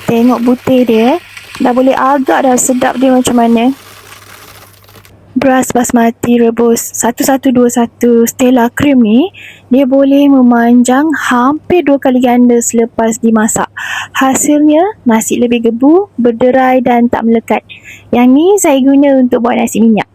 Tengok putih dia. Dah boleh agak dah, sedap dia macam mana. Beras basmati rebus 1121 Stella Cream ni, dia boleh memanjang hampir 2 kali ganda selepas dimasak. Hasilnya, nasi lebih gebu, berderai dan tak melekat. Yang ni saya guna untuk buat nasi minyak.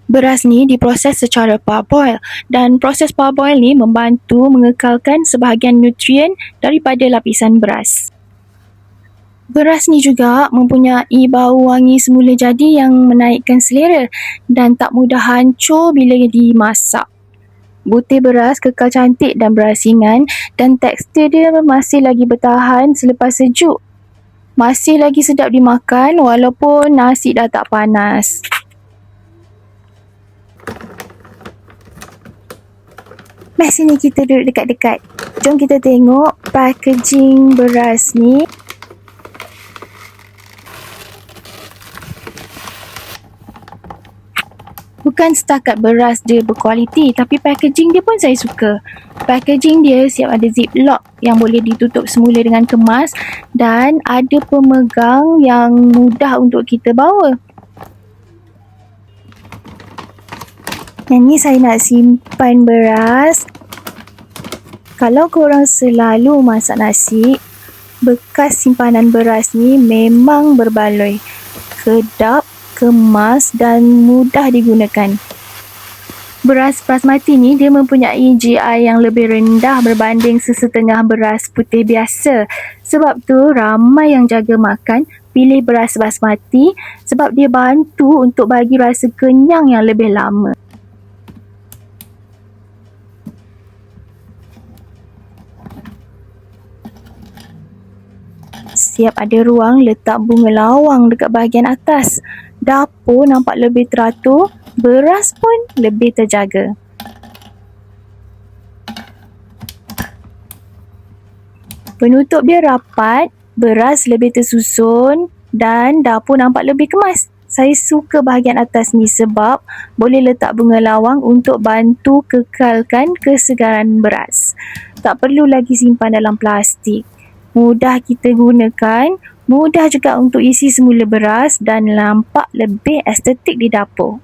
Beras ni diproses secara parboil dan proses parboil ni membantu mengekalkan sebahagian nutrien daripada lapisan beras. Beras ni juga mempunyai bau wangi semula jadi yang menaikkan selera dan tak mudah hancur bila dimasak. Butir beras kekal cantik dan berasingan dan tekstur dia masih lagi bertahan selepas sejuk. Masih lagi sedap dimakan walaupun nasi dah tak panas. Mari sini kita duduk dekat-dekat. Jom kita tengok packaging beras ni. Bukan setakat beras dia berkualiti, tapi packaging dia pun saya suka. Packaging dia siap ada ziplock yang boleh ditutup semula dengan kemas dan ada pemegang yang mudah untuk kita bawa. Yang ni saya nak simpan beras. Kalau korang selalu masak nasi, bekas simpanan beras ni memang berbaloi. Kedap, kemas dan mudah digunakan. Beras basmati ni dia mempunyai GI yang lebih rendah berbanding sesetengah beras putih biasa. Sebab tu ramai yang jaga makan pilih beras basmati sebab dia bantu untuk bagi rasa kenyang yang lebih lama. Siap ada ruang letak bunga lawang dekat bahagian atas. Dapur nampak lebih teratur, beras pun lebih terjaga. Penutup dia rapat, beras lebih tersusun dan dapur nampak lebih kemas. Saya suka bahagian atas ni sebab boleh letak bunga lawang untuk bantu kekalkan kesegaran beras. Tak perlu lagi simpan dalam plastik. Mudah kita gunakan, mudah juga untuk isi semula beras dan nampak lebih estetik di dapur.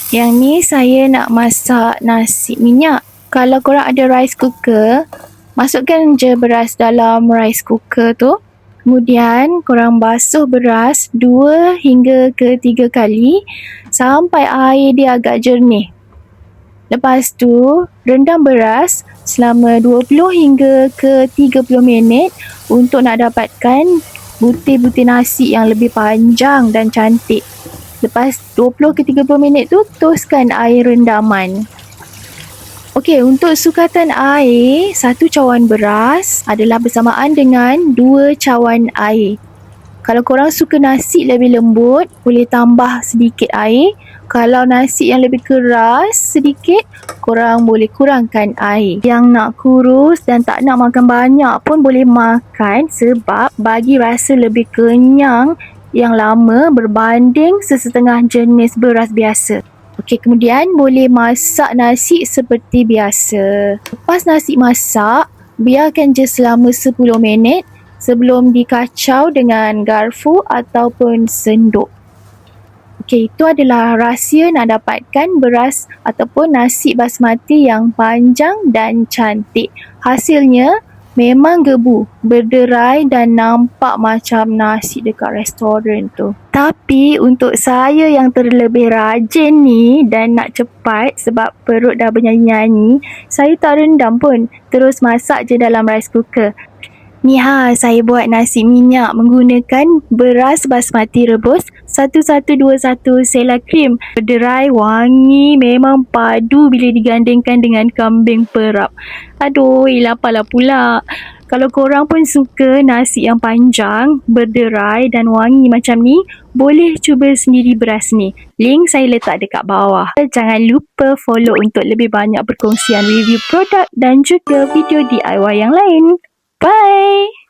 Yang ni saya nak masak nasi minyak. Kalau korang ada rice cooker, masukkan je beras dalam rice cooker tu. Kemudian korang basuh beras 2 hingga ke 3 kali sampai air dia agak jernih. Lepas tu, rendam beras selama 20 hingga ke 30 minit untuk nak dapatkan butir-butir nasi yang lebih panjang dan cantik. Lepas 20 ke 30 minit tu, toskan air rendaman. Okey, untuk sukatan air, 1 cawan beras adalah bersamaan dengan 2 cawan air. Kalau korang suka nasi lebih lembut, boleh tambah sedikit air. Kalau nasi yang lebih keras sedikit, korang boleh kurangkan air. Yang nak kurus dan tak nak makan banyak pun boleh makan sebab bagi rasa lebih kenyang yang lama berbanding sesetengah jenis beras biasa. Okey, kemudian boleh masak nasi seperti biasa. Lepas nasi masak, biarkan je selama 10 minit sebelum dikacau dengan garfu ataupun senduk. Okey, itu adalah rahsia nak dapatkan beras ataupun nasi basmati yang panjang dan cantik. Hasilnya memang gebu, berderai dan nampak macam nasi dekat restoran tu. Tapi untuk saya yang terlebih rajin ni dan nak cepat sebab perut dah bernyanyi-nyanyi, saya tak rendam pun, terus masak je dalam rice cooker. Ni saya buat nasi minyak menggunakan beras basmati rebus 1121 Stella Cream. Berderai, wangi, memang padu bila digandingkan dengan kambing perap. Aduh, laparlah pula. Kalau korang pun suka nasi yang panjang, berderai dan wangi macam ni, boleh cuba sendiri beras ni. Link saya letak dekat bawah. Jangan lupa follow untuk lebih banyak perkongsian review produk dan juga video DIY yang lain. Bye!